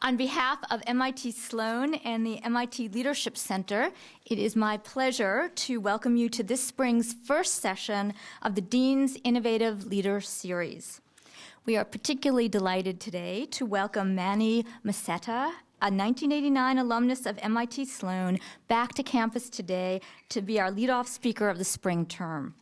On behalf of MIT Sloan and the MIT Leadership Center, it is my pleasure to welcome you to this spring's first session of the Dean's Innovative Leader Series. We are particularly delighted today to welcome Manny Macetta, a 1989 alumnus of MIT Sloan, back to campus today to be our leadoff speaker of the spring term.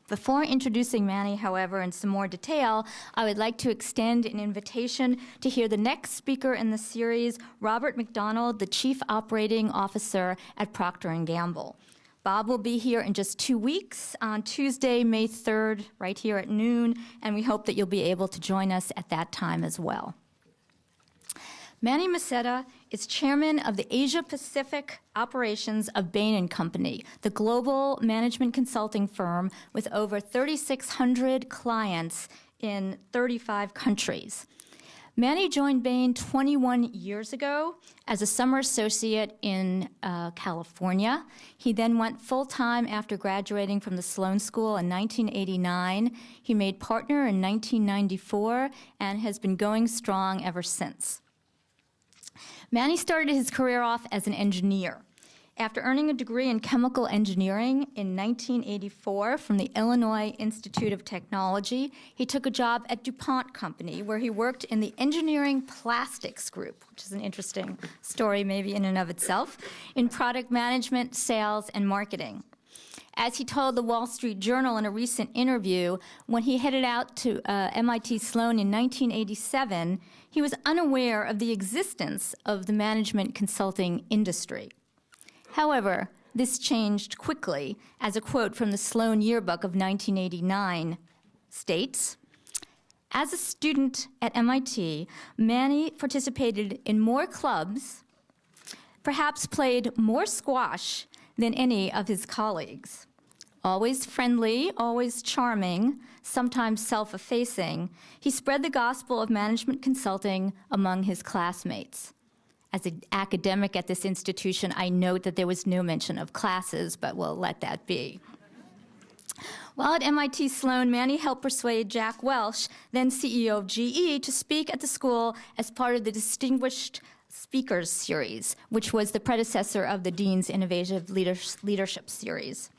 Before introducing Manny, however, in some more detail, I would like to extend an invitation to hear the next speaker in the series, Robert McDonald, the Chief Operating Officer at Procter & Gamble. Bob will be here in just 2 weeks on Tuesday, May 3rd, right here at noon, and we hope that you'll be able to join us at that time as well. Manny Macetta is chairman of the Asia-Pacific operations of Bain & Company, the global management consulting firm with over 3,600 clients in 35 countries. Manny joined Bain 21 years ago as a summer associate in California. He then went full-time after graduating from the Sloan School in 1989. He made partner in 1994 and has been going strong ever since. Manny started his career off as an engineer. After earning a degree in chemical engineering in 1984 from the Illinois Institute of Technology, he took a job at DuPont Company, where he worked in the engineering plastics group, which is an interesting story maybe in and of itself, in product management, sales, and marketing. As he told the Wall Street Journal in a recent interview, when he headed out to MIT Sloan in 1987, he was unaware of the existence of the management consulting industry. However, this changed quickly, as a quote from the Sloan Yearbook of 1989 states, "As a student at MIT, Manny participated in more clubs, perhaps played more squash than any of his colleagues. Always friendly, always charming, sometimes self-effacing, he spread the gospel of management consulting among his classmates." As an academic at this institution, I note that there was no mention of classes, but we'll let that be. While at MIT Sloan, Manny helped persuade Jack Welch, then CEO of GE, to speak at the school as part of the Distinguished Speakers Series, which was the predecessor of the Dean's Innovative Leadership Series.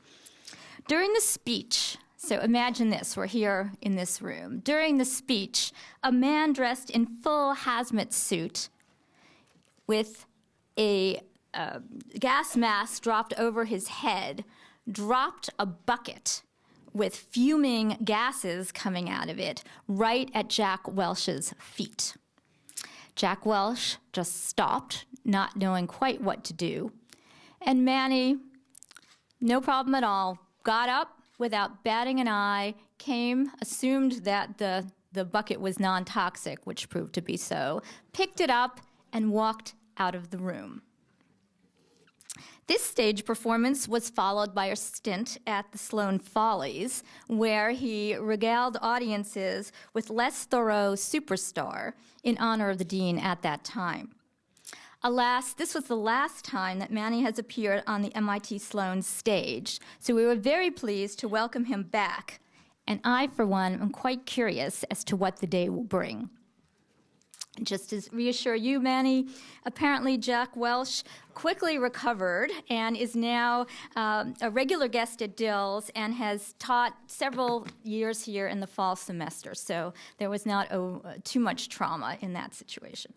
During the speech, so imagine this, we're here in this room. During the speech, a man dressed in full hazmat suit with a gas mask dropped over his head dropped a bucket with fuming gases coming out of it right at Jack Welch's feet. Jack Welch just stopped, not knowing quite what to do. And Manny, no problem at all, got up without batting an eye, assumed that the bucket was non-toxic, which proved to be so, picked it up, and walked out of the room. This stage performance was followed by a stint at the Sloan Follies, where he regaled audiences with less thorough Superstar in honor of the dean at that time. Alas, this was the last time that Manny has appeared on the MIT Sloan stage, so we were very pleased to welcome him back. And I, for one, am quite curious as to what the day will bring. Just to reassure you, Manny, apparently Jack Welch quickly recovered and is now a regular guest at Dill's and has taught several years here in the fall semester. So there was not too much trauma in that situation.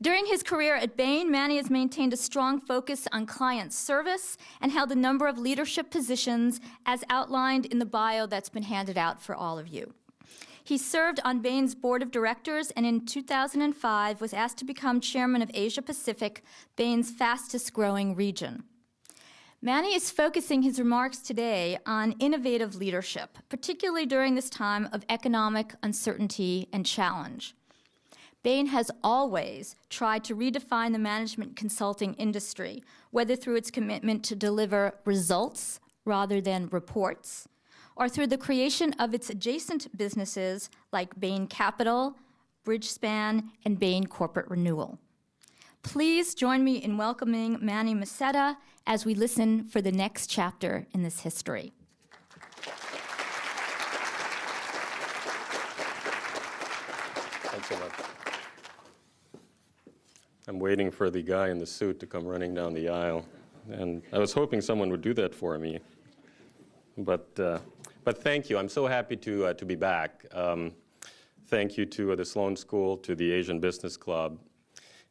During his career at Bain, Manny has maintained a strong focus on client service and held a number of leadership positions as outlined in the bio that's been handed out for all of you. He served on Bain's board of directors and in 2005 was asked to become chairman of Asia Pacific, Bain's fastest growing region. Manny is focusing his remarks today on innovative leadership, particularly during this time of economic uncertainty and challenge. Bain has always tried to redefine the management consulting industry, whether through its commitment to deliver results rather than reports, or through the creation of its adjacent businesses like Bain Capital, Bridgespan, and Bain Corporate Renewal. Please join me in welcoming Manny Macetta as we listen for the next chapter in this history. Thanks so much. I'm waiting for the guy in the suit to come running down the aisle. And I was hoping someone would do that for me. But thank you. I'm so happy to be back. Thank you to the Sloan School, to the Asian Business Club,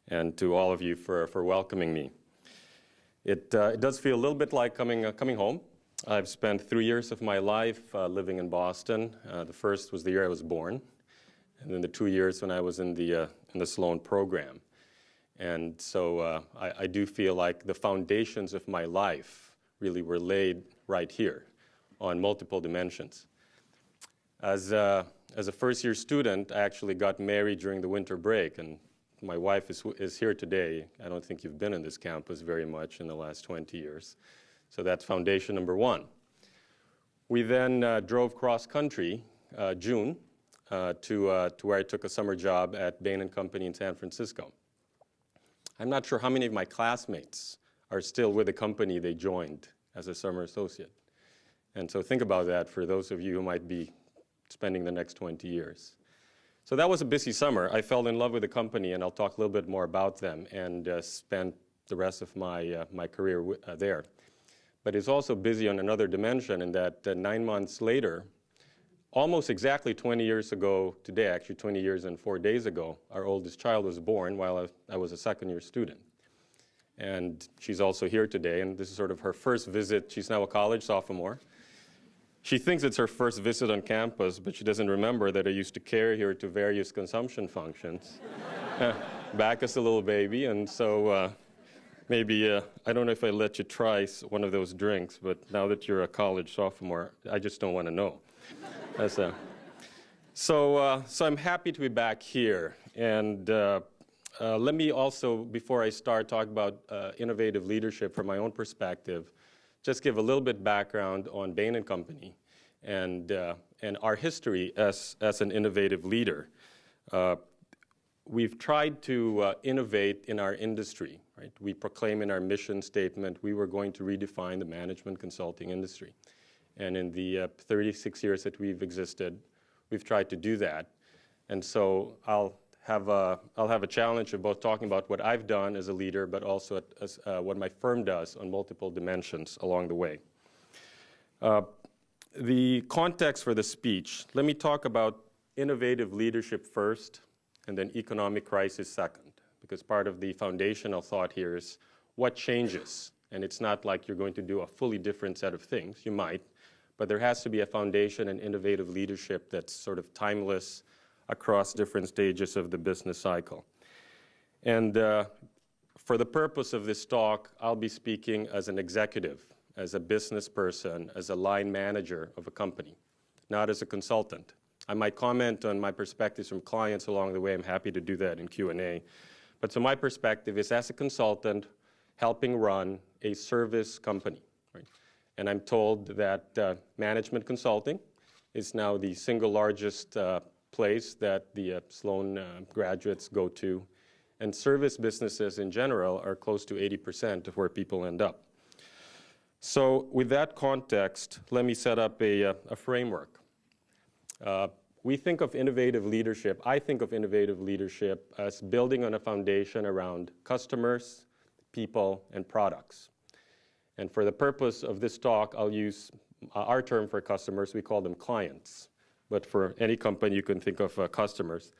and to all of you for welcoming me. It does feel a little bit like coming home. I've spent 3 years of my life living in Boston. The first was the year I was born, and then the 2 years when I was in the Sloan program. And so I do feel like the foundations of my life really were laid right here on multiple dimensions. As a first-year student, I actually got married during the winter break, and my wife is here today. I don't think you've been in this campus very much in the last 20 years. So that's foundation number one. We then drove cross-country, June, to where I took a summer job at Bain & Company in San Francisco. I'm not sure how many of my classmates are still with the company they joined as a summer associate. And so think about that for those of you who might be spending the next 20 years. So that was a busy summer. I fell in love with the company, and I'll talk a little bit more about them, and spent the rest of my career there. But it's also busy on another dimension in that 9 months later, almost exactly 20 years ago today, actually 20 years and 4 days ago, our oldest child was born while I was a second-year student. And she's also here today, and this is sort of her first visit. She's now a college sophomore. She thinks it's her first visit on campus, but she doesn't remember that I used to carry her to various consumption functions back as a little baby. And so maybe, I don't know if I let you try one of those drinks, but now that you're a college sophomore, I just don't want to know. So I'm happy to be back here. And let me also, before I start, talk about innovative leadership from my own perspective. Just give a little bit background on Bain & Company and our history as an innovative leader. We've tried to innovate in our industry, right? We proclaim in our mission statement we were going to redefine the management consulting industry. And in the 36 years that we've existed, we've tried to do that. And so I'll have a challenge of both talking about what I've done as a leader, but also what my firm does on multiple dimensions along the way. The context for the speech, let me talk about innovative leadership first, and then economic crisis second, because part of the foundational thought here is what changes. And it's not like you're going to do a fully different set of things. You might, but there has to be a foundation in innovative leadership that's sort of timeless across different stages of the business cycle. And for the purpose of this talk, I'll be speaking as an executive, as a business person, as a line manager of a company, not as a consultant. I might comment on my perspectives from clients along the way. I'm happy to do that in Q&A. But so my perspective is as a consultant helping run a service company. Right? And I'm told that management consulting is now the single largest place that the Sloan graduates go to. And service businesses in general are close to 80% of where people end up. So with that context, let me set up a framework. We think of innovative leadership, I think of innovative leadership as building on a foundation around customers, people, and products. And for the purpose of this talk, I'll use our term for customers. We call them clients. But for any company, you can think of customers.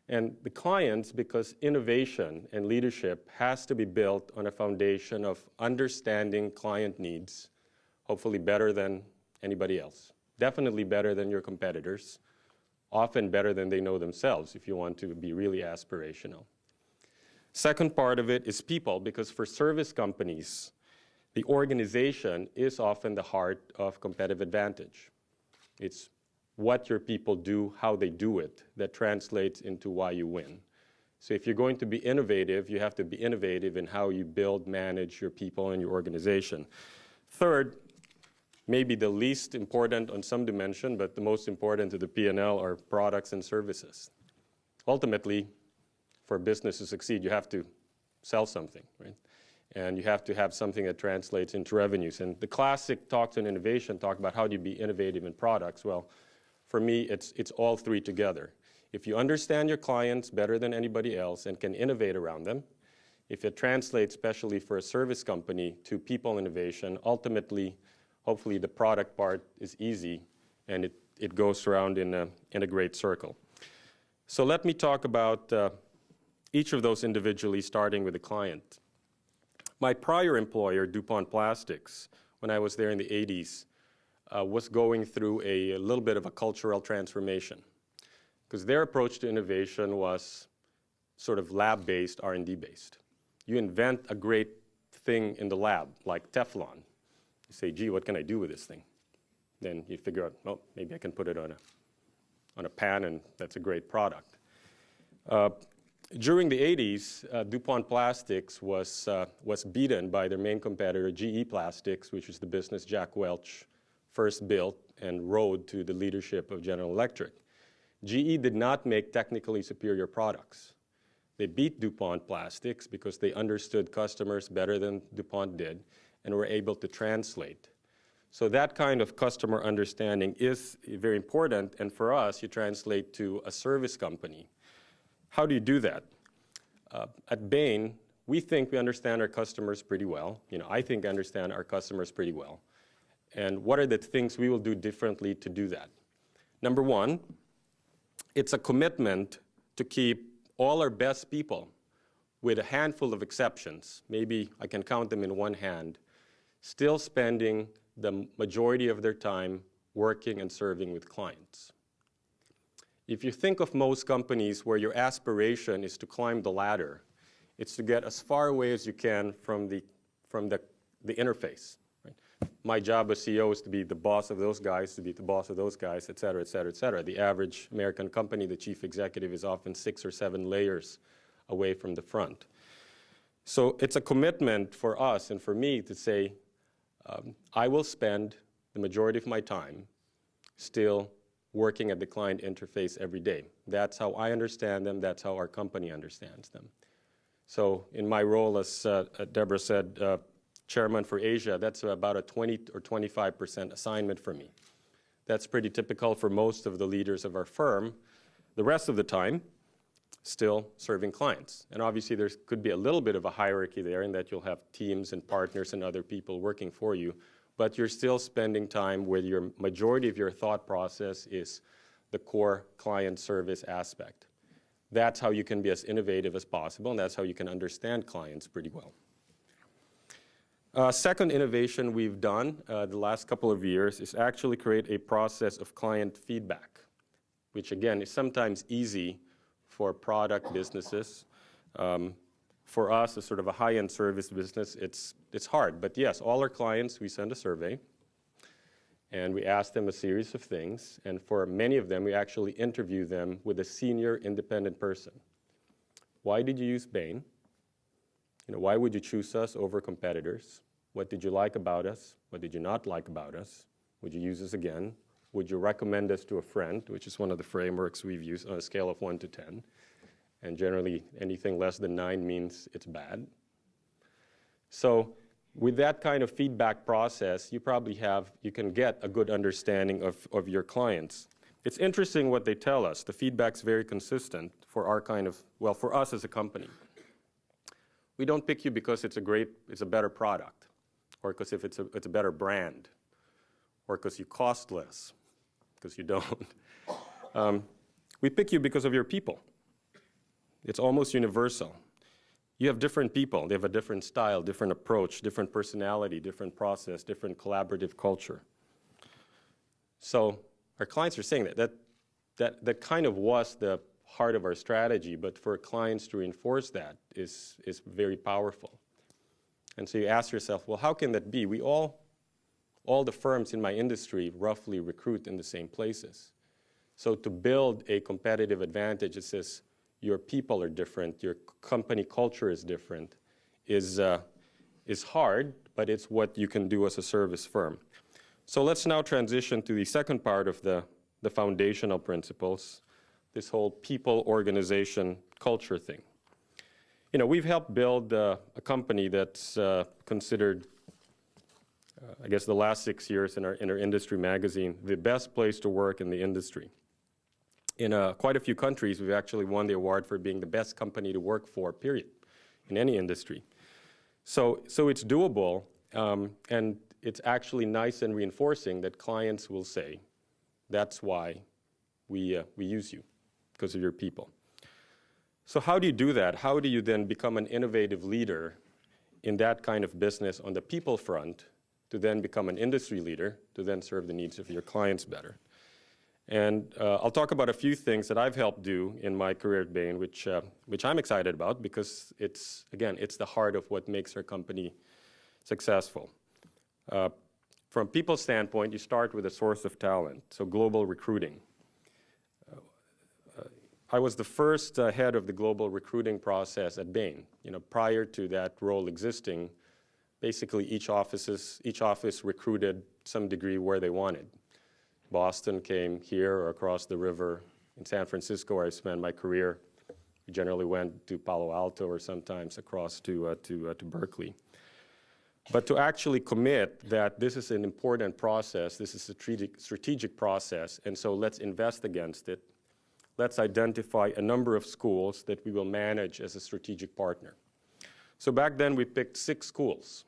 And the clients, because innovation and leadership has to be built on a foundation of understanding client needs, hopefully better than anybody else. Definitely better than your competitors, often better than they know themselves if you want to be really aspirational. Second part of it is people, because for service companies, the organization is often the heart of competitive advantage. It's what your people do, how they do it, that translates into why you win. So if you're going to be innovative, you have to be innovative in how you build, manage your people and your organization. Third, maybe the least important on some dimension, but the most important to the P&L are products and services. Ultimately, for business to succeed, you have to sell something, right? And you have to have something that translates into revenues. And the classic talks on innovation talk about how do you be innovative in products. Well, for me, it's all three together. If you understand your clients better than anybody else and can innovate around them, if it translates, especially for a service company, to people innovation, ultimately, hopefully the product part is easy and it goes around in a great circle. So let me talk about each of those individually, starting with the client. My prior employer, DuPont Plastics, when I was there in the 80s, was going through a little bit of a cultural transformation, because their approach to innovation was sort of lab-based, R&D-based. You invent a great thing in the lab, like Teflon. You say, gee, what can I do with this thing? Then you figure out, oh, maybe I can put it on a pan, and that's a great product. During the 80s, DuPont Plastics was beaten by their main competitor, GE Plastics, which is the business Jack Welch first built and rode to the leadership of General Electric. GE did not make technically superior products. They beat DuPont Plastics because they understood customers better than DuPont did and were able to translate. So that kind of customer understanding is very important, and for us, you translate to a service company. How do you do that? At Bain, we think we understand our customers pretty well. I think I understand our customers pretty well. And what are the things we will do differently to do that? Number one, it's a commitment to keep all our best people, with a handful of exceptions, maybe I can count them in one hand, still spending the majority of their time working and serving with clients. If you think of most companies where your aspiration is to climb the ladder, it's to get as far away as you can from the interface. Right? My job as CEO is to be the boss of those guys, to be the boss of those guys, et cetera, et cetera, et cetera. The average American company, the chief executive is often 6 or 7 layers away from the front. So it's a commitment for us and for me to say, I will spend the majority of my time still working at the client interface every day. That's how I understand them. That's how our company understands them. So in my role, as Deborah said, chairman for Asia, that's about a 20 or 25% assignment for me. That's pretty typical for most of the leaders of our firm. The rest of the time, still serving clients. And obviously, there could be a little bit of a hierarchy there in that you'll have teams and partners and other people working for you, but you're still spending time where your majority of your thought process is the core client service aspect. That's how you can be as innovative as possible, and that's how you can understand clients pretty well. Second innovation we've done the last couple of years is actually create a process of client feedback, which again is sometimes easy for product businesses. For us, as sort of a high-end service business, it's hard. But yes, all our clients, we send a survey, and we ask them a series of things. And for many of them, we actually interview them with a senior independent person. Why did you use Bain? Why would you choose us over competitors? What did you like about us? What did you not like about us? Would you use us again? Would you recommend us to a friend, which is one of the frameworks we've used on a scale of 1 to 10. And generally, anything less than 9 means it's bad. So with that kind of feedback process, you can get a good understanding of your clients. It's interesting what they tell us. The feedback's very consistent for our for us as a company. We don't pick you because it's a better product, or because if it's a better brand, or because you cost less, because you don't. We pick you because of your people. It's almost universal. You have different people. They have a different style, different approach, different personality, different process, different collaborative culture. So our clients are saying that kind of was the heart of our strategy, but for clients to reinforce that is very powerful. And so you ask yourself, well, how can that be? All the firms in my industry roughly recruit in the same places. So to build a competitive advantage, it says your people are different, your company culture is different, is hard, but it's what you can do as a service firm. So let's now transition to the second part of the foundational principles, this whole people, organization, culture thing. We've helped build a company that's considered, I guess the last 6 years in our industry magazine, the best place to work in the industry. In quite a few countries, we've actually won the award for being the best company to work for, period. in any industry. So it's doable, and it's actually nice and reinforcing that clients will say, that's why we use you, because of your people. So how do you do that? How do you then become an innovative leader in that kind of business on the people front to then become an industry leader to then serve the needs of your clients better? And I'll talk about a few things that I've helped do in my career at Bain, which I'm excited about because it's the heart of what makes our company successful. From people's standpoint, you start with a source of talent, so global recruiting. I was the first head of the global recruiting process at Bain. Prior to that role existing, basically each office recruited some degree where they wanted. Boston came here or across the river. In San Francisco, where I spent my career, we generally went to Palo Alto or sometimes across to Berkeley. But to actually commit that this is an important process, this is a strategic process, and so let's invest against it. Let's identify a number of schools that we will manage as a strategic partner. So back then we picked 6 schools.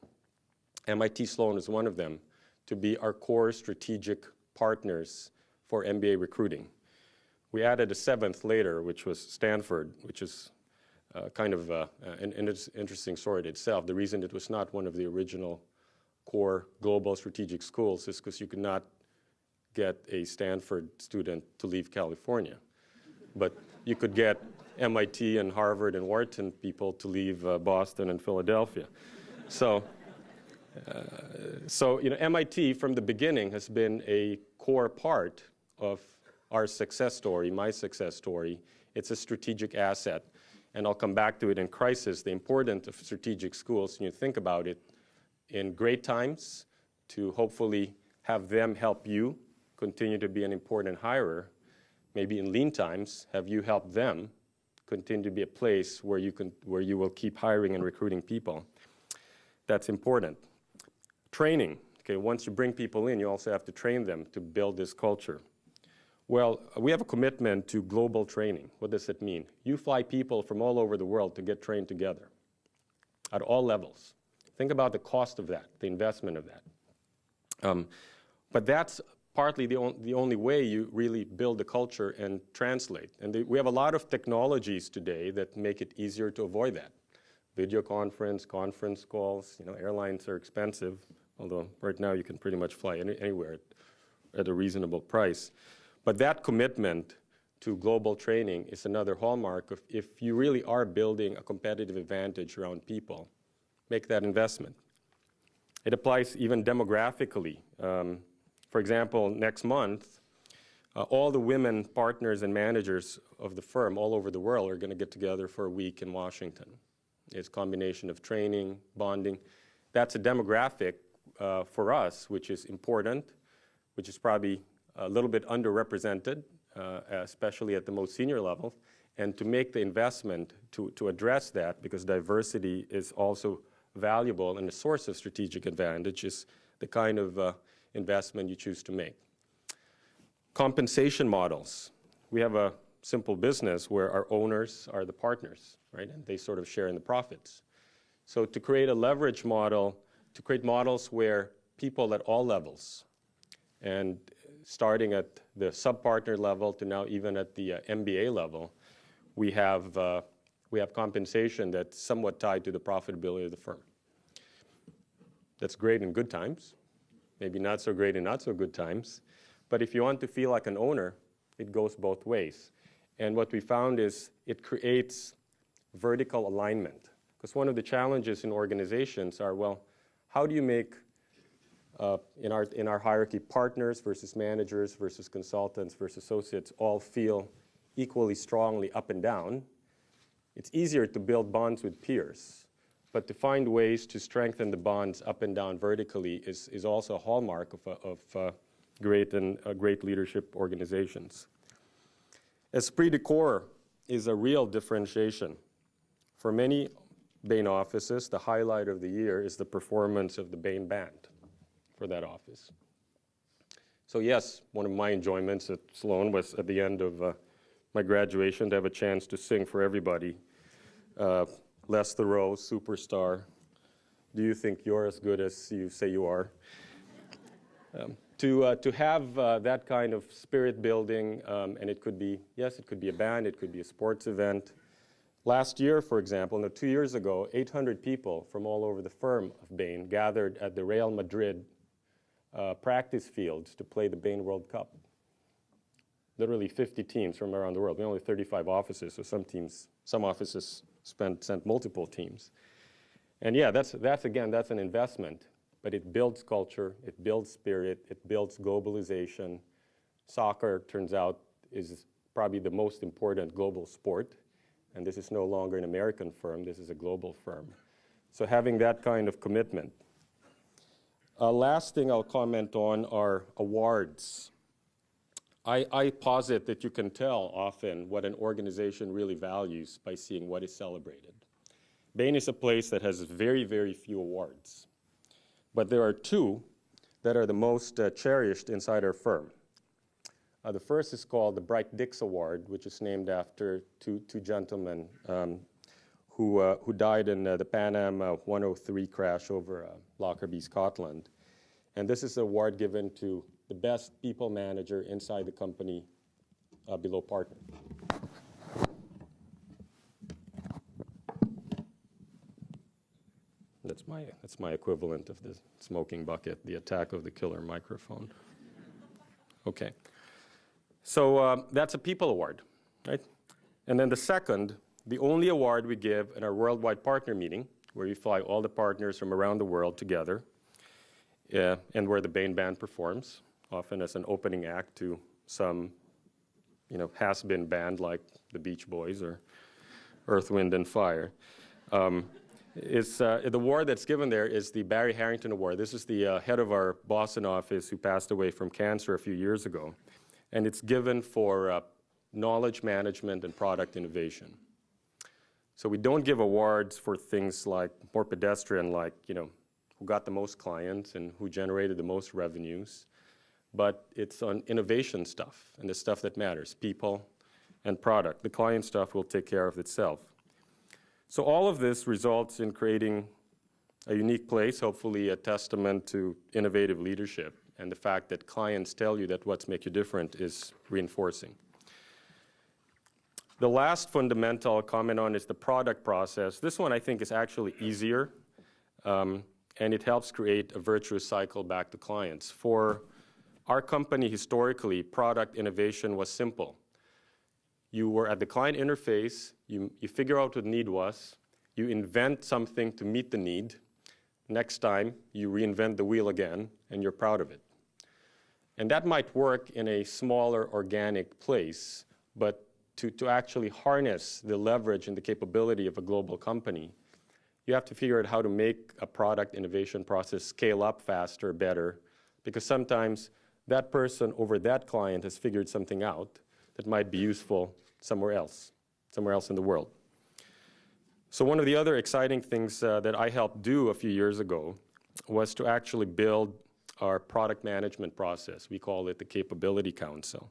MIT Sloan is one of them, to be our core strategic partners for MBA recruiting. We added a 7th later, which was Stanford, which is kind of an interesting story in itself. The reason it was not one of the original core global strategic schools is because you could not get a Stanford student to leave California. But you could get MIT and Harvard and Wharton people to leave Boston and Philadelphia. So MIT from the beginning has been a core part of our success story, my success story. It's a strategic asset. And I'll come back to it in crisis, the importance of strategic schools, and you think about it in great times to hopefully have them help you continue to be an important hirer. Maybe in lean times, have you help them continue to be a place where you will keep hiring and recruiting people. That's important. Training. Okay, once you bring people in, you also have to train them to build this culture. Well, we have a commitment to global training. What does it mean? You fly people from all over the world to get trained together at all levels. Think about the cost of that, the investment of that. But that's partly the only way you really build the culture and translate. And we have a lot of technologies today that make it easier to avoid that. Video conference calls, airlines are expensive, although right now you can pretty much fly anywhere at a reasonable price. But that commitment to global training is another hallmark of if you really are building a competitive advantage around people, make that investment. It applies even demographically. For example, next month, all the women partners and managers of the firm all over the world are going to get together for a week in Washington. It's a combination of training, bonding. That's a demographic for us, which is important, which is probably a little bit underrepresented, especially at the most senior level. And to make the investment to address that, because diversity is also valuable and a source of strategic advantage, is the kind of investment you choose to make. Compensation models. We have a simple business where our owners are the partners, right? And they sort of share in the profits. So to create a leverage model, to create models where people at all levels, and starting at the sub-partner level to now even at the MBA level, we have compensation that's somewhat tied to the profitability of the firm. That's great in good times, maybe not so great in not so good times. But if you want to feel like an owner, it goes both ways. And what we found is it creates vertical alignment. Because one of the challenges in organizations are, well, how do you make, in our hierarchy, partners versus managers versus consultants versus associates all feel equally strongly up and down? It's easier to build bonds with peers. But to find ways to strengthen the bonds up and down vertically is also a hallmark of great leadership organizations. Esprit de corps is a real differentiation. For many Bain offices, the highlight of the year is the performance of the Bain band for that office. So yes, one of my enjoyments at Sloan was at the end of my graduation to have a chance to sing for everybody Les Thoreau, superstar. Do you think you're as good as you say you are? To have that kind of spirit building, and it could be, yes, it could be a band, it could be a sports event. Last year, for example, no, 2 years ago, 800 people from all over the firm of Bain gathered at the Real Madrid practice fields to play the Bain World Cup. Literally 50 teams from around the world. We only have 35 offices, so some offices sent multiple teams. And yeah, that's an investment, but it builds culture, it builds spirit, it builds globalization. Soccer, turns out, is probably the most important global sport, and this is no longer an American firm, this is a global firm. So having that kind of commitment. Last thing I'll comment on are awards. I posit that you can tell often what an organization really values by seeing what is celebrated. Bain is a place that has very, very few awards, but there are two that are the most cherished inside our firm. The first is called the Bright Dix Award, which is named after two gentlemen who died in the Pan Am 103 crash over Lockerbie, Scotland. And this is an award given to the best people manager inside the company below partner. That's my equivalent of the smoking bucket, the attack of the killer microphone. Okay. So that's a people award, right? And then the second, the only award we give in our worldwide partner meeting, where we fly all the partners from around the world together, and where the Bain Band performs, often as an opening act to some, has-been band like the Beach Boys or Earth, Wind, and Fire. The award that's given there is the Barry Harrington Award. This is the head of our Boston office who passed away from cancer a few years ago. And it's given for knowledge management and product innovation. So we don't give awards for things like more pedestrian, like, who got the most clients and who generated the most revenues. But it's on innovation stuff and the stuff that matters, people and product. The client stuff will take care of itself. So all of this results in creating a unique place, hopefully a testament to innovative leadership, and the fact that clients tell you that what's make you different is reinforcing. The last fundamental I'll comment on is the product process. This one I think is actually easier, and it helps create a virtuous cycle back to clients. For our company historically, product innovation was simple. You were at the client interface, you figure out what the need was, you invent something to meet the need. Next time, you reinvent the wheel again, and you're proud of it. And that might work in a smaller organic place, but to actually harness the leverage and the capability of a global company, you have to figure out how to make a product innovation process scale up faster, better, because sometimes that person over that client has figured something out that might be useful somewhere else in the world. So one of the other exciting things that I helped do a few years ago was to actually build our product management process. We call it the Capability Council.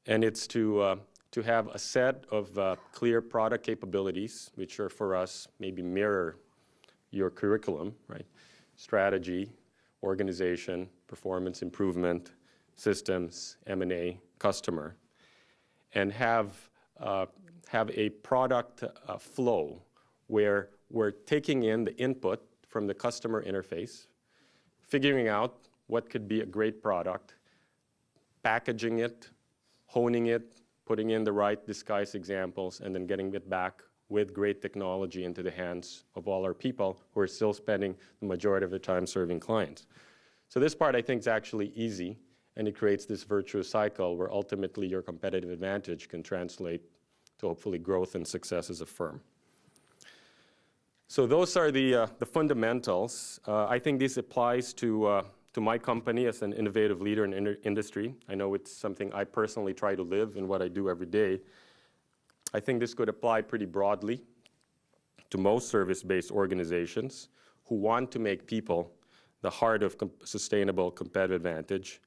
And it's to have a set of clear product capabilities, which are for us maybe mirror your curriculum, right? Strategy, organization, performance improvement, systems, M&A, customer, and have a product flow where we're taking in the input from the customer interface, figuring out what could be a great product, packaging it, honing it, putting in the right disguise examples, and then getting it back with great technology into the hands of all our people who are still spending the majority of their time serving clients. So this part I think is actually easy, and it creates this virtuous cycle where ultimately your competitive advantage can translate to hopefully growth and success as a firm. So those are the fundamentals. I think this applies to my company as an innovative leader in industry. I know it's something I personally try to live in what I do every day. I think this could apply pretty broadly to most service-based organizations who want to make people the heart of sustainable competitive advantage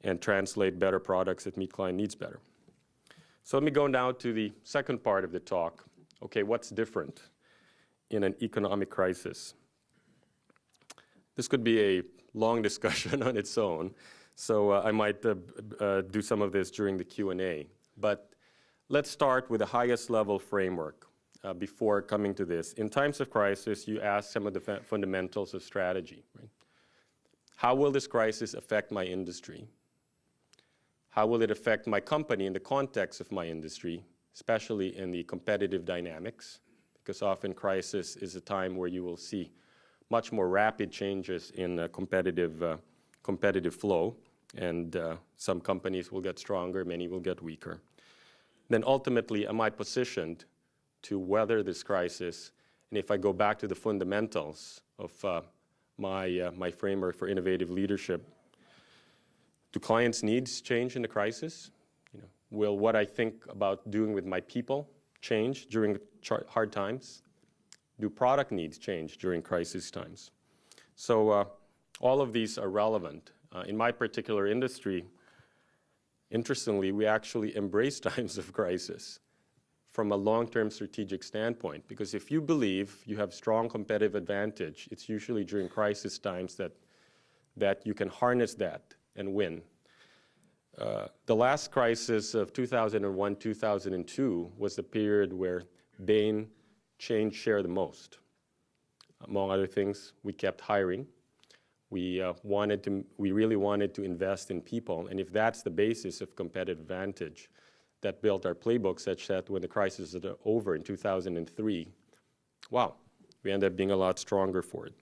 and translate better products that meet client needs better. So let me go now to the second part of the talk. Okay, what's different? in an economic crisis? This could be a long discussion on its own, so I might do some of this during the Q&A. But let's start with the highest level framework before coming to this. In times of crisis, you ask some of the fundamentals of strategy. Right? How will this crisis affect my industry? How will it affect my company in the context of my industry, especially in the competitive dynamics? Because often crisis is a time where you will see much more rapid changes in competitive flow, and some companies will get stronger, many will get weaker. Then ultimately, am I positioned to weather this crisis? And if I go back to the fundamentals of my framework for innovative leadership, do clients' needs change in the crisis? Will what I think about doing with my people change during hard times? Do product needs change during crisis times? So all of these are relevant. In my particular industry, interestingly, we actually embrace times of crisis from a long-term strategic standpoint, because if you believe you have strong competitive advantage, it's usually during crisis times that you can harness that and win. The last crisis of 2001, 2002 was the period where Bain changed share the most. Among other things, we kept hiring. We really wanted to invest in people, and if that's the basis of competitive advantage, that built our playbook such that when the crisis is over in 2003, wow, we ended up being a lot stronger for it.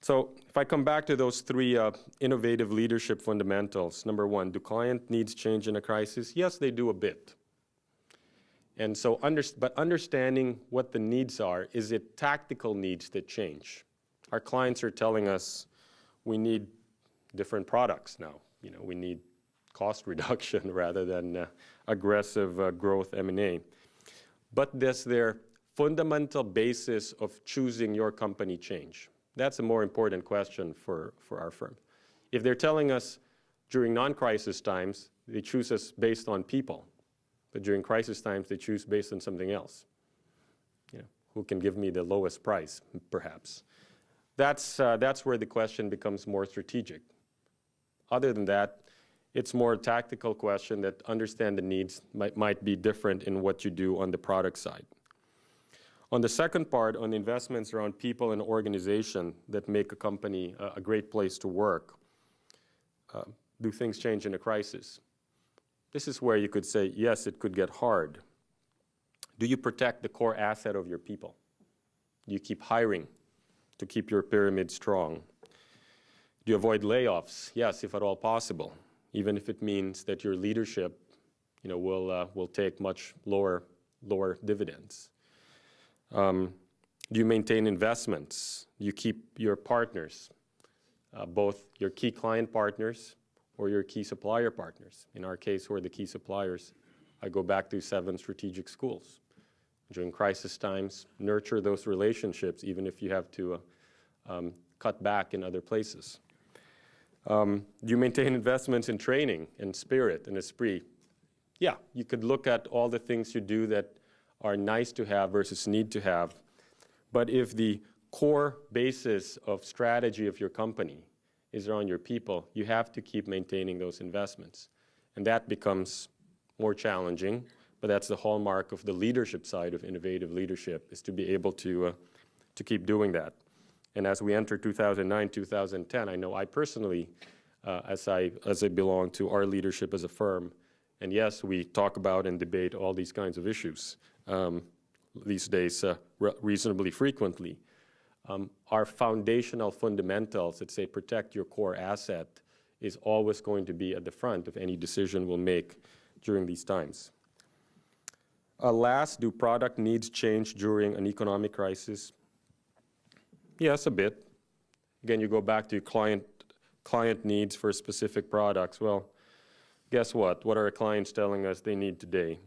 So if I come back to those three innovative leadership fundamentals, number one, do client needs change in a crisis? Yes, they do a bit. And so, but understanding what the needs are, is it tactical needs that change? Our clients are telling us we need different products now. We need cost reduction rather than aggressive growth M&A. But does their fundamental basis of choosing your company change? That's a more important question for our firm. If they're telling us during non-crisis times, they choose us based on people, but during crisis times, they choose based on something else. Who can give me the lowest price, perhaps? That's where the question becomes more strategic. Other than that, it's more a tactical question that understand the needs might be different in what you do on the product side. On the second part, on investments around people and organization that make a company a great place to work, do things change in a crisis? This is where you could say, yes, it could get hard. Do you protect the core asset of your people? Do you keep hiring to keep your pyramid strong? Do you avoid layoffs? Yes, if at all possible, even if it means that your leadership will take much lower dividends. Do you maintain investments? Do you keep your partners, both your key client partners or your key supplier partners? In our case, who are the key suppliers? I go back to 7 strategic schools. During crisis times, nurture those relationships, even if you have to cut back in other places. Do you maintain investments in training and spirit and esprit? Yeah, you could look at all the things you do that are nice to have versus need to have. But if the core basis of strategy of your company is around your people, you have to keep maintaining those investments. And that becomes more challenging, but that's the hallmark of the leadership side of innovative leadership, is to be able to keep doing that. And as we enter 2009, 2010, I know I personally, as I belong to our leadership as a firm, and yes, we talk about and debate all these kinds of issues these days reasonably frequently. Our foundational fundamentals that say protect your core asset is always going to be at the front of any decision we'll make during these times. Last, do product needs change during an economic crisis? Yes, a bit. Again, you go back to client needs for specific products. Well, guess what? What are our clients telling us they need today?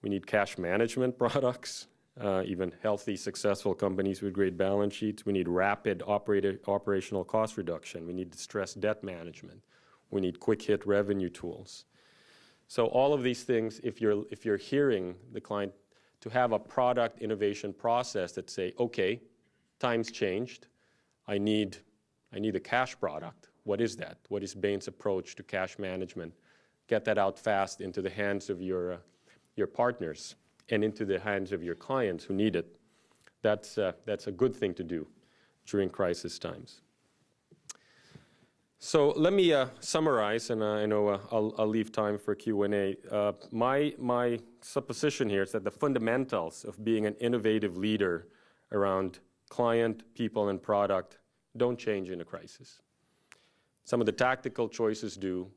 We need cash management products, even healthy, successful companies with great balance sheets. We need rapid operational cost reduction. We need distressed debt management. We need quick hit revenue tools. So all of these things, if you're hearing the client to have a product innovation process that say, okay, times changed. I need a cash product. What is that? What is Bain's approach to cash management? Get that out fast into the hands of your partners and into the hands of your clients who need it. That's a good thing to do during crisis times. So let me summarize, and I know I'll leave time for Q&A. My supposition here is that the fundamentals of being an innovative leader around client, people, and product don't change in a crisis. Some of the tactical choices do,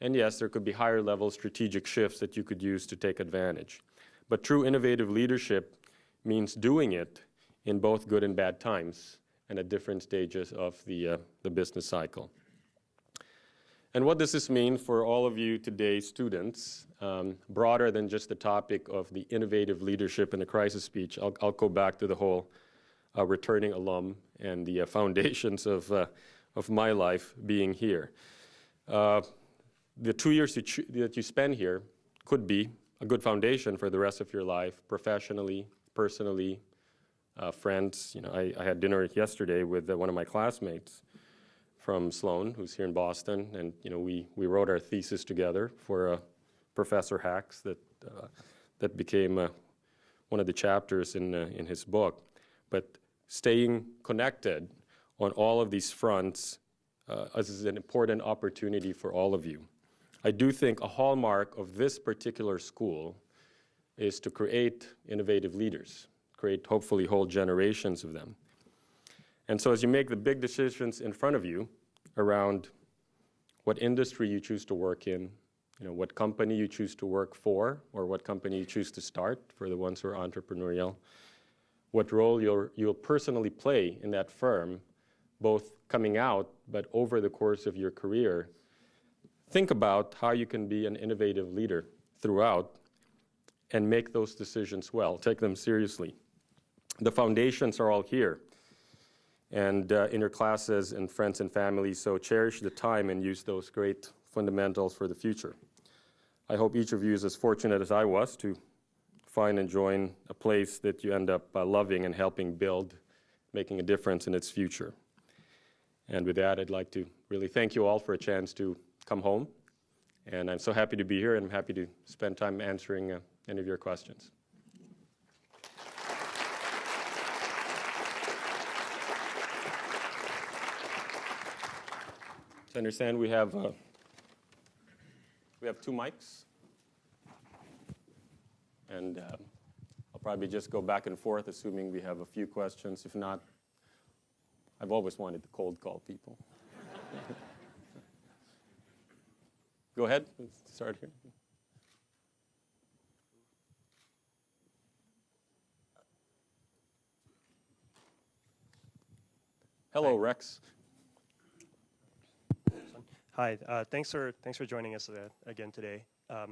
and yes, there could be higher level strategic shifts that you could use to take advantage. But true innovative leadership means doing it in both good and bad times and at different stages of the business cycle. And what does this mean for all of you today, students, broader than just the topic of the innovative leadership in the crisis speech? I'll go back to the whole returning alum and the foundations of my life being here. The 2 years that you spend here could be a good foundation for the rest of your life, professionally, personally, friends. You know, I had dinner yesterday with one of my classmates from Sloan, who's here in Boston, and you know, we wrote our thesis together for Professor Hacks that became one of the chapters in his book. But staying connected on all of these fronts is an important opportunity for all of you. I do think a hallmark of this particular school is to create innovative leaders, create hopefully whole generations of them. And so as you make the big decisions in front of you around what industry you choose to work in, you know, what company you choose to work for, or what company you choose to start for the ones who are entrepreneurial, what role you'll personally play in that firm, both coming out but over the course of your career, think about how you can be an innovative leader throughout and make those decisions well. Take them seriously. The foundations are all here and in your classes and friends and family, so cherish the time and use those great fundamentals for the future. I hope each of you is as fortunate as I was to find and join a place that you end up loving and helping build, making a difference in its future. And with that, I'd like to really thank you all for a chance to come home. And I'm so happy to be here, and I'm happy to spend time answering any of your questions. I understand we have 2 mics, and I'll probably just go back and forth, assuming we have a few questions. If not, I've always wanted to cold call people. Go ahead. Let's start here. Hello, Rex. Hi. Thanks for joining us again today. I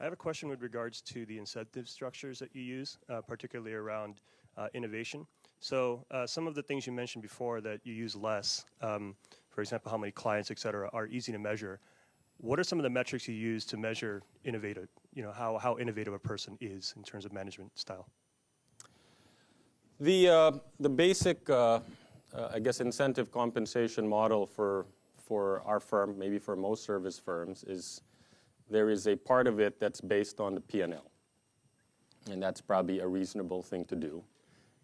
have a question with regards to the incentive structures that you use, particularly around innovation. So some of the things you mentioned before that you use less, for example, how many clients, et cetera, are easy to measure. What are some of the metrics you use to measure innovative, how innovative a person is in terms of management style? The basic, I guess, incentive compensation model for our firm, maybe for most service firms, is there is a part of it that's based on the P&L. And that's probably a reasonable thing to do.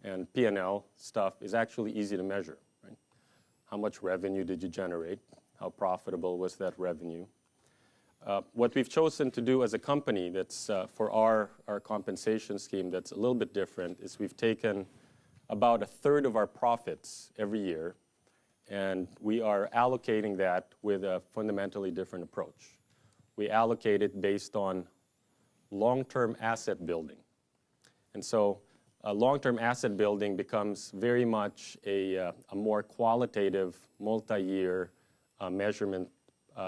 And P&L stuff is actually easy to measure, right? How much revenue did you generate? How profitable was that revenue? What we've chosen to do as a company that's for our compensation scheme that's a little bit different is we've taken about a third of our profits every year, and we are allocating that with a fundamentally different approach. We allocate it based on long-term asset building. And so long-term asset building becomes very much a more qualitative, multi-year measurement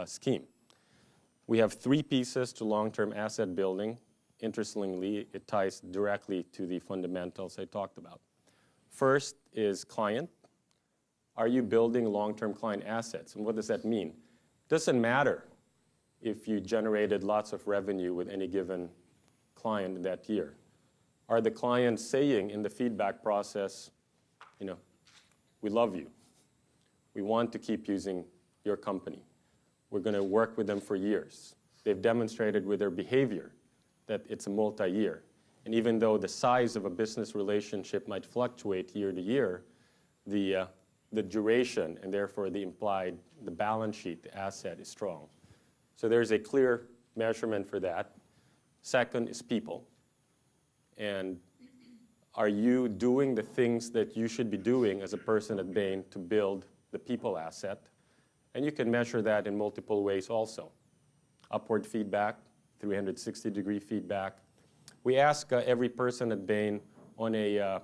scheme. We have 3 pieces to long-term asset building. Interestingly, it ties directly to the fundamentals I talked about. First is client. Are you building long-term client assets? And what does that mean? It doesn't matter if you generated lots of revenue with any given client that year. Are the clients saying in the feedback process, we love you. We want to keep using your company. We're going to work with them for years. They've demonstrated with their behavior that it's a multi-year. And even though the size of a business relationship might fluctuate year to year, the duration and therefore the balance sheet, the asset is strong. So there's a clear measurement for that. Second is people. And are you doing the things that you should be doing as a person at Bain to build the people asset? And you can measure that in multiple ways also. Upward feedback, 360-degree feedback. We ask every person at Bain on a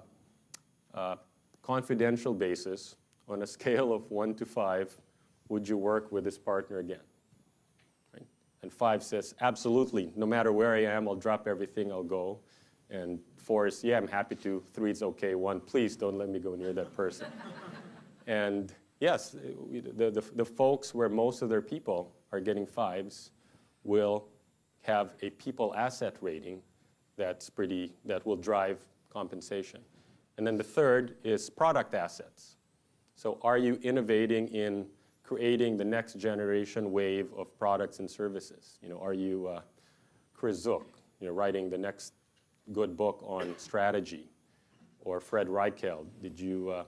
confidential basis, on a scale of 1 to 5, would you work with this partner again? Right? And 5 says, absolutely, no matter where I am, I'll drop everything, I'll go. And 4 is, yeah, I'm happy to. 3 is okay. 1, please don't let me go near that person. And yes, the folks where most of their people are getting 5s will have a people asset rating that will drive compensation. And then the third is product assets. So are you innovating in creating the next generation wave of products and services? Are you Chris Zook, writing the next good book on strategy? Or Fred Reichheld, did you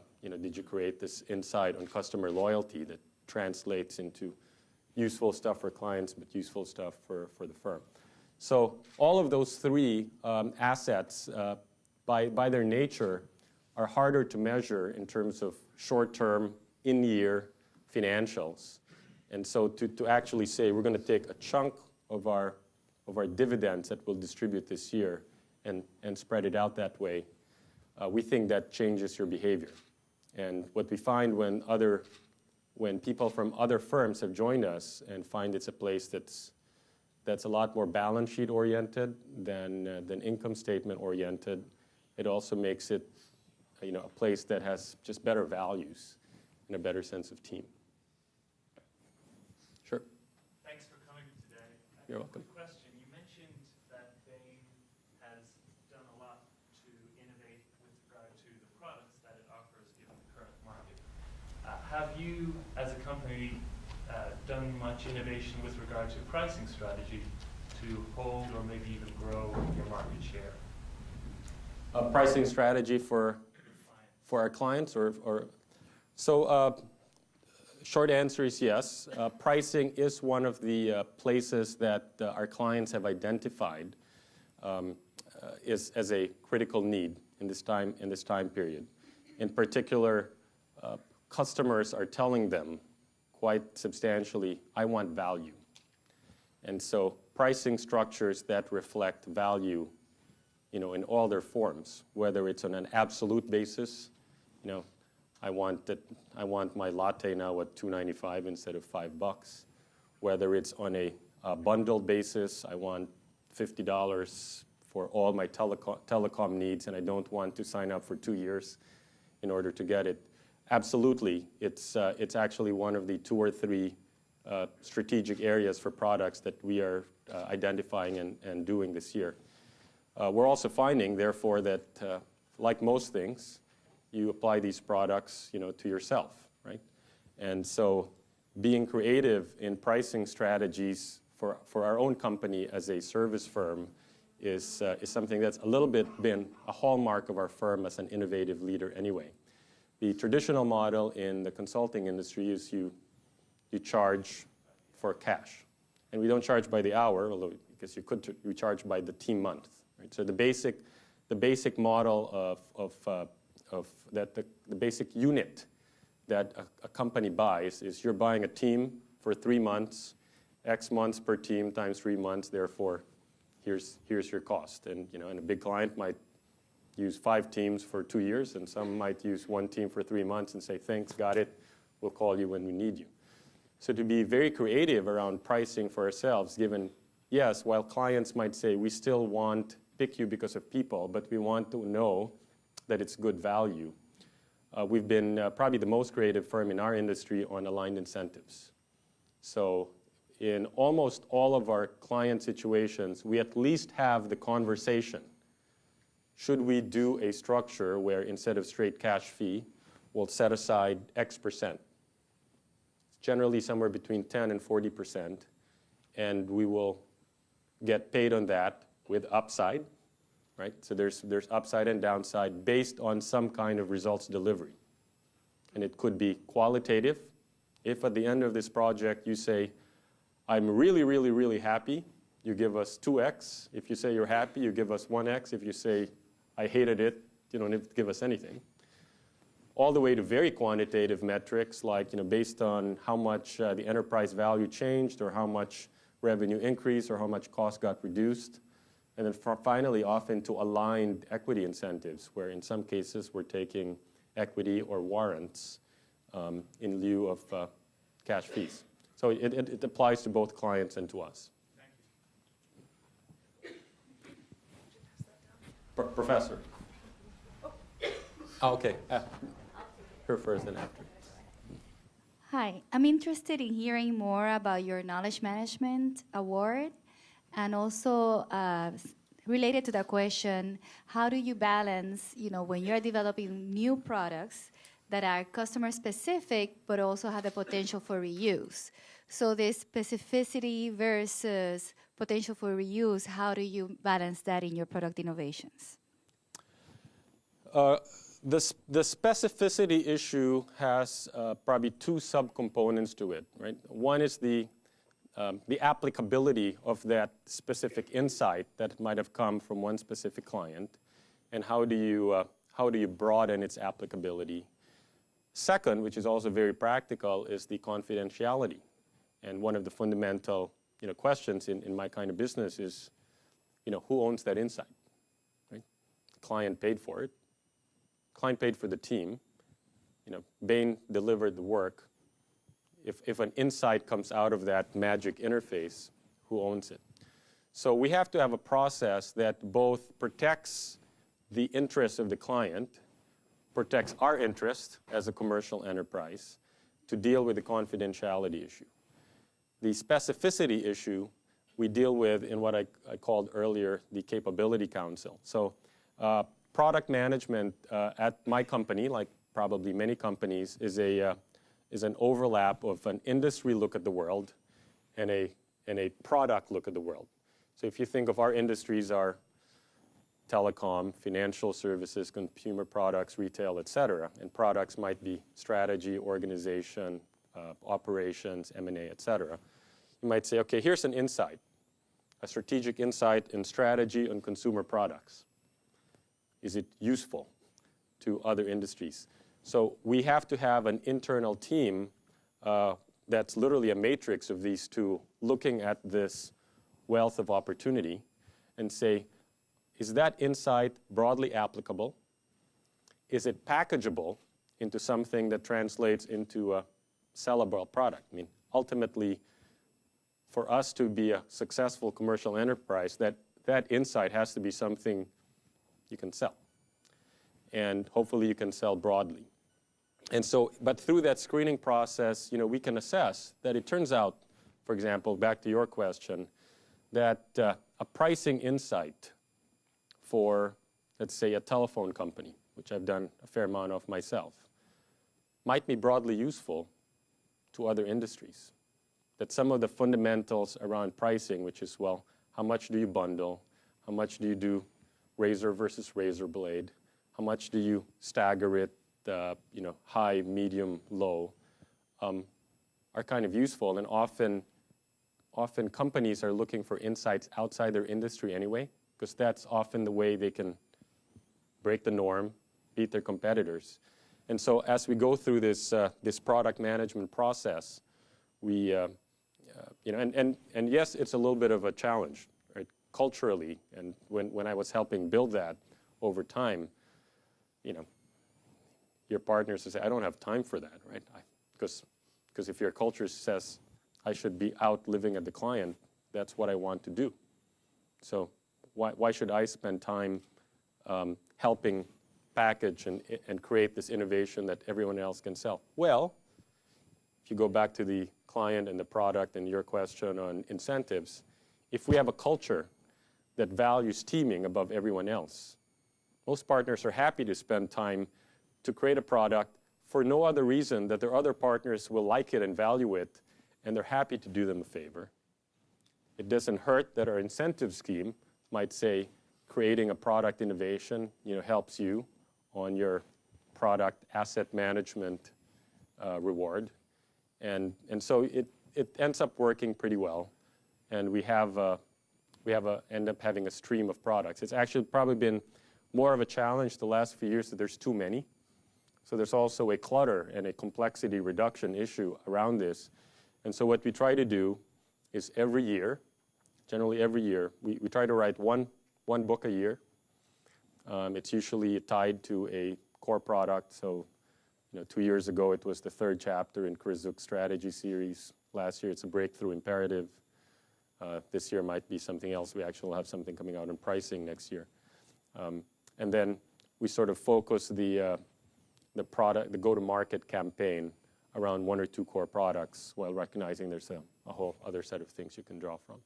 create this insight on customer loyalty that translates into useful stuff for clients, but useful stuff for the firm? So all of those 3 assets, by their nature, are harder to measure in terms of short-term, in-year financials. And so to actually say we're going to take a chunk of our dividends that we'll distribute this year and spread it out that way, we think that changes your behavior. And what we find when people from other firms have joined us and find it's a place that's a lot more balance sheet oriented than income statement oriented, it also makes it a place that has just better values and a better sense of team. Sure. Thanks for coming today. You're welcome. Quick question. You mentioned that Bain has done a lot to innovate with regard to the products that it offers given the current market. Have you, as a company, done much innovation with regard to pricing strategy to hold or maybe even grow your market share? Pricing strategy for our clients, short answer is yes. Pricing is one of the places that our clients have identified as a critical need in this time period. In particular, customers are telling them quite substantially, I want value. And so pricing structures that reflect value, in all their forms, whether it's on an absolute basis, I want my latte now at $2.95 instead of $5. Whether it's on a bundled basis, I want $50 for all my telecom needs, and I don't want to sign up for 2 years in order to get it. Absolutely, it's actually one of the 2 or 3 strategic areas for products that we are identifying and doing this year. We're also finding, therefore, that like most things, you apply these products, to yourself, right? And so being creative in pricing strategies for our own company as a service firm is something that's a little bit been a hallmark of our firm as an innovative leader anyway. The traditional model in the consulting industry is you charge for cash. And we don't charge by the hour, although because we charge by the team month. Right? So the basic model the basic unit that a company buys is you're buying a team for 3 months, X months per team times 3 months, therefore here's your cost. And and a big client might use 5 teams for 2 years, and some might use 1 team for 3 months and say, thanks, got it, we'll call you when we need you. So to be very creative around pricing for ourselves, given, yes, while clients might say we still want pick you because of people, but we want to know that it's good value. We've been probably the most creative firm in our industry on aligned incentives. So in almost all of our client situations, we at least have the conversation should we do a structure where instead of straight cash fee, we'll set aside X%? It's generally somewhere between 10 and 40%, and we will get paid on that with upside, right? So there's upside and downside based on some kind of results delivery. And it could be qualitative. If at the end of this project you say, I'm really, really, really happy, you give us 2x. If you say you're happy, you give us 1x. If you say, I hated it, you don't have to give us anything. All the way to very quantitative metrics, like based on how much the enterprise value changed, or how much revenue increased, or how much cost got reduced. And then finally, often to aligned equity incentives, where in some cases we're taking equity or warrants in lieu of cash fees. So it applies to both clients and to us. Professor. Oh, okay. Her first and after. Hi, I'm interested in hearing more about your Knowledge Management Award, and also related to that question, how do you balance, when you're developing new products that are customer specific but also have the potential for reuse? So the specificity versus potential for reuse, how do you balance that in your product innovations? The specificity issue has probably two subcomponents to it, right? One is the applicability of that specific insight that might have come from one specific client, and how do you broaden its applicability? Second, which is also very practical, is the confidentiality. And one of the fundamental questions in my kind of business is, who owns that insight? Right? The client paid for it. Client paid for the team. Bain delivered the work. If an insight comes out of that magic interface, who owns it? So we have to have a process that both protects the interests of the client, protects our interest as a commercial enterprise, to deal with the confidentiality issue. The specificity issue we deal with in what I called earlier the Capability Council. So product management at my company, like probably many companies, is an overlap of an industry look at the world and a product look at the world. So if you think of our industries are telecom, financial services, consumer products, retail, et cetera, and products might be strategy, organization, operations, M&A, et cetera. You might say, okay, here's an insight, a strategic insight in strategy on consumer products. Is it useful to other industries? So we have to have an internal team that's literally a matrix of these two, looking at this wealth of opportunity and say, is that insight broadly applicable? Is it packageable into something that translates into a sellable product? I mean, ultimately, for us to be a successful commercial enterprise, that insight has to be something you can sell. And hopefully you can sell broadly. And so, but through that screening process, we can assess that it turns out, for example, back to your question, that a pricing insight for, let's say, a telephone company, which I've done a fair amount of myself, might be broadly useful to other industries. That some of the fundamentals around pricing, which is, well, how much do you bundle? How much do you do razor versus razor blade? How much do you stagger it, high, medium, low, are kind of useful. And often companies are looking for insights outside their industry anyway, because that's often the way they can break the norm, beat their competitors. And so as we go through this product management process, we, and yes, it's a little bit of a challenge, right, culturally. And when I was helping build that over time, your partners say, I don't have time for that, right? Because if your culture says I should be out living at the client, that's what I want to do. So why should I spend time helping package and create this innovation that everyone else can sell? Well, if you go back to the client and the product and your question on incentives, if we have a culture that values teaming above everyone else, Most partners are happy to spend time to create a product for no other reason that their other partners will like it and value it, and they're happy to do them a favor. It doesn't hurt that our incentive scheme might say creating a product innovation, helps you on your product asset management reward. And so it ends up working pretty well. And we end up having a stream of products. It's actually probably been more of a challenge the last few years that there's too many. So there's also a clutter and a complexity reduction issue around this. And so what we try to do is generally every year, we try to write one book a year. It's usually tied to a core product. So 2 years ago, it was the 3rd chapter in Chris Zook's strategy series. Last year, it's a breakthrough imperative. This year might be something else. We actually will have something coming out in pricing next year. And then we sort of focus the go-to-market campaign around 1 or 2 core products while recognizing there's a whole other set of things you can draw from.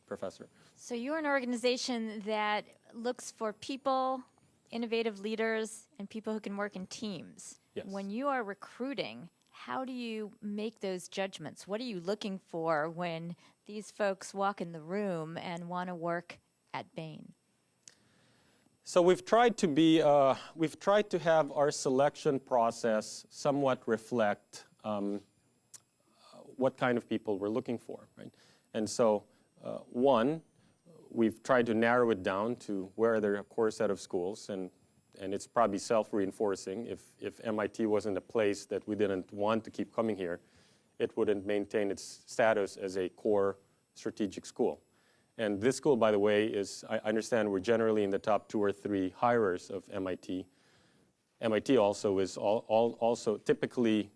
Professor. So you're an organization that looks for people, innovative leaders, and people who can work in teams. Yes. When you are recruiting, how do you make those judgments? What are you looking for when these folks walk in the room and want to work at Bain? So we've tried to have our selection process somewhat reflect what kind of people we're looking for, right? And so one, we've tried to narrow it down to where there are a core set of schools, and it's probably self-reinforcing. If MIT wasn't a place that we didn't want to keep coming here, it wouldn't maintain its status as a core strategic school. And this school, by the way, I understand we're generally in the top 2 or 3 hirers of MIT. MIT also is also typically,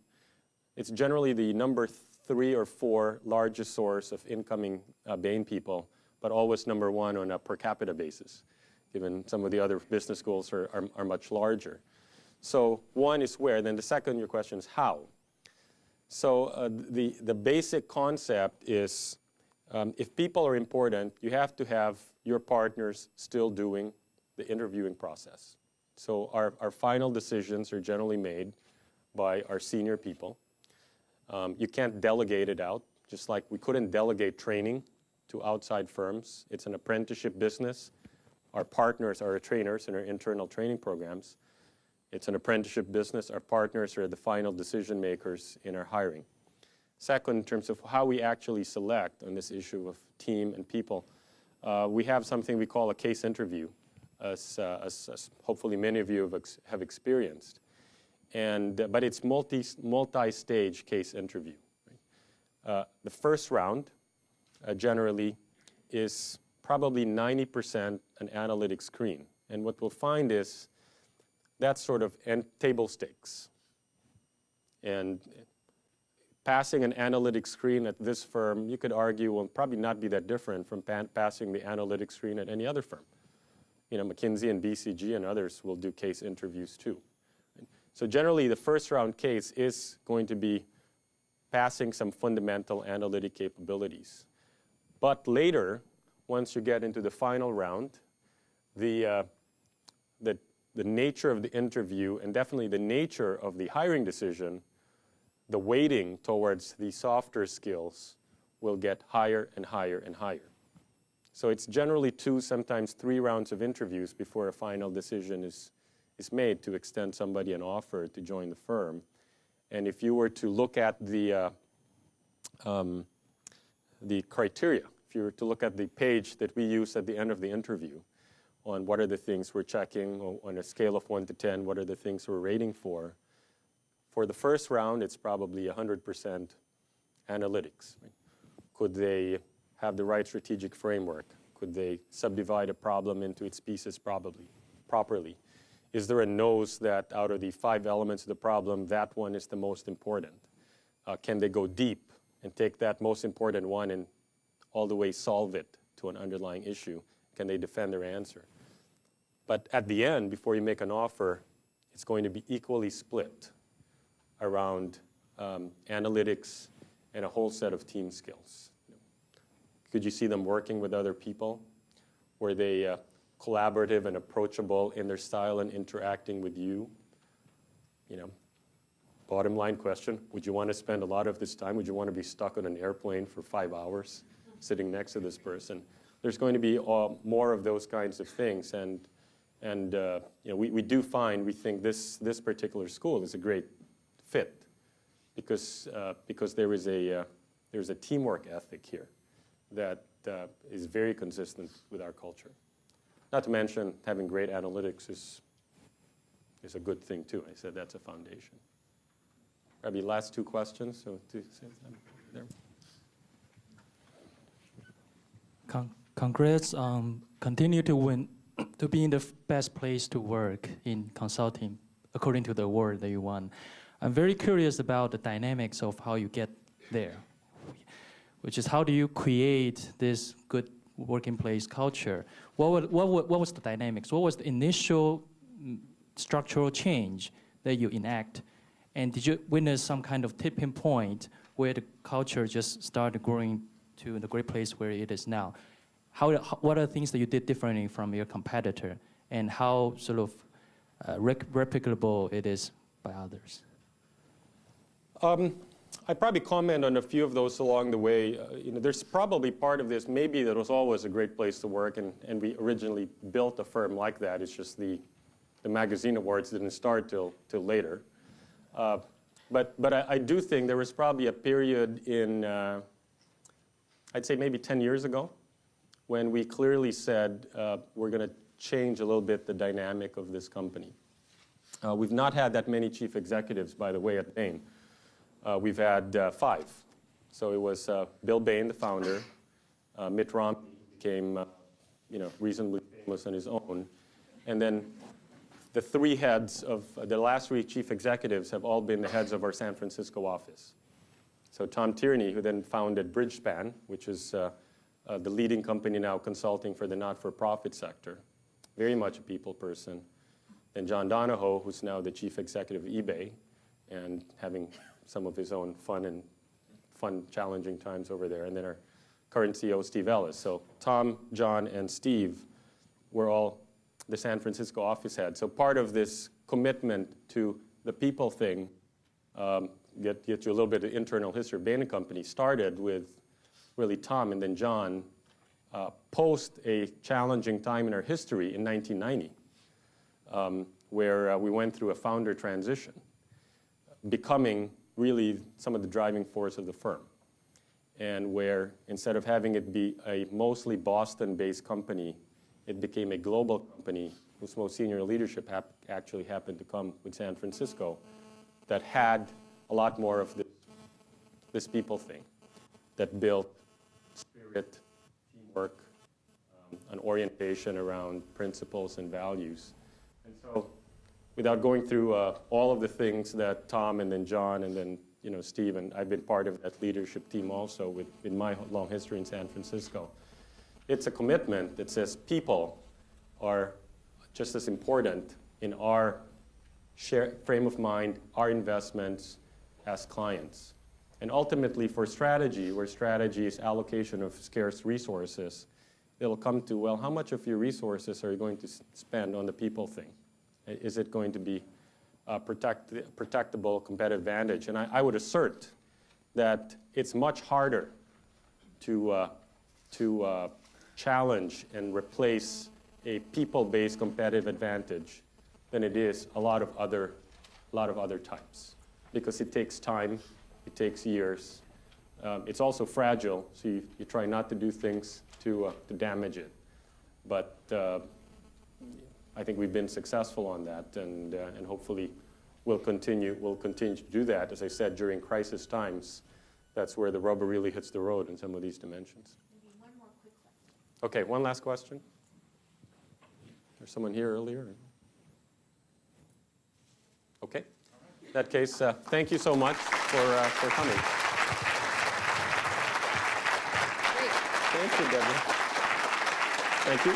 it's generally the number 3 or 4 largest source of incoming Bain people, but always number 1 on a per capita basis, given some of the other business schools are much larger. So one is where, then the second, your question is how. So the basic concept is if people are important, you have to have your partners still doing the interviewing process. So our final decisions are generally made by our senior people. You can't delegate it out, just like we couldn't delegate training to outside firms. It's an apprenticeship business. Our partners are our trainers in our internal training programs. It's an apprenticeship business. Our partners are the final decision makers in our hiring. Second, in terms of how we actually select on this issue of team and people, we have something we call a case interview, as hopefully many of you have experienced. But it's multi-stage case interview. Right? The first round generally is probably 90% an analytic screen. And what we'll find is that's sort of table stakes. And passing an analytic screen at this firm, you could argue, will probably not be that different from passing the analytic screen at any other firm. McKinsey and BCG and others will do case interviews too. So generally, the first round case is going to be passing some fundamental analytic capabilities. But later, once you get into the final round, the nature of the interview and definitely the nature of the hiring decision, the weighting towards the softer skills will get higher and higher and higher. So it's generally 2, sometimes 3 rounds of interviews before a final decision is made to extend somebody an offer to join the firm. And if you were to look at the criteria, if you were to look at the page that we use at the end of the interview on what are the things we're checking on a scale of 1 to 10, what are the things we're rating for the first round, it's probably 100% analytics. Right? Could they have the right strategic framework? Could they subdivide a problem into its pieces properly? Is there a nose that out of the 5 elements of the problem, that one is the most important? Can they go deep and take that most important one and all the way solve it to an underlying issue? Can they defend their answer? But at the end, before you make an offer, it's going to be equally split around analytics and a whole set of team skills. Could you see them working with other people? Were they collaborative and approachable in their style and interacting with you. You know, bottom line question, would you want to spend a lot of this time? Would you want to be stuck on an airplane for 5 hours sitting next to this person? There's going to be more of those kinds of things. And you know, we do find, we think this particular school is a great fit because there is there's a teamwork ethic here that is very consistent with our culture. Not to mention, having great analytics is a good thing too. I said that's a foundation. Maybe last two questions. So there. Congrats on continue to win, to be in the best place to work in consulting, according to the award that you won. I'm very curious about the dynamics of how you get there, which is how do you create this good working place culture? What was the dynamics? What was the initial structural change that you enact? And did you witness some kind of tipping point where the culture just started growing to the great place where it is now? What are the things that you did differently from your competitor, and how sort of replicable it is by others? I probably comment on a few of those along the way. You know, there's probably part of this, maybe that was always a great place to work, and we originally built a firm like that. It's just the magazine awards didn't start till later. But I do think there was probably a period in, I'd say maybe 10 years ago, when we clearly said we're going to change a little bit the dynamic of this company. We've not had that many chief executives, by the way, at Bain. We've had 5. So it was Bill Bain, the founder. Mitt Romney became reasonably famous on his own. And then the 3 heads of the last 3 chief executives have all been the heads of our San Francisco office. So Tom Tierney, who then founded Bridgespan, which is the leading company now consulting for the not-for-profit sector, very much a people person. Then John Donahoe, who's now the chief executive of eBay and having some of his own fun, challenging times over there. And then our current CEO, Steve Ellis. So Tom, John, and Steve were all the San Francisco office heads. So part of this commitment to the people thing, get you a little bit of internal history. Bain & Company started with really Tom and then John post a challenging time in our history in 1990, where we went through a founder transition, becoming really some of the driving force of the firm. And where instead of having it be a mostly Boston-based company, it became a global company whose most senior leadership actually happened to come with San Francisco, that had a lot more of this people thing, that built spirit, teamwork, an orientation around principles and values. And so without going through all of the things that Tom and then John and then Steve, and I've been part of that leadership team also in my long history in San Francisco, it's a commitment that says people are just as important in our frame of mind, our investments as clients. And ultimately for strategy, where strategy is allocation of scarce resources, it'll come to, well, how much of your resources are you going to spend on the people thing? Is it going to be protectable competitive advantage? And I would assert that it's much harder to challenge and replace a people-based competitive advantage than it is a lot of other types, because it takes time, it takes years. It's also fragile, so you try not to do things to damage it. But I think we've been successful on that, and hopefully we'll continue to do that. As I said, during crisis times, that's where the rubber really hits the road in some of these dimensions. Maybe one more quick question. Okay, one last question. There's someone here earlier. Okay. In that case, thank you so much for coming. Great. Thank you, Deborah. Thank you.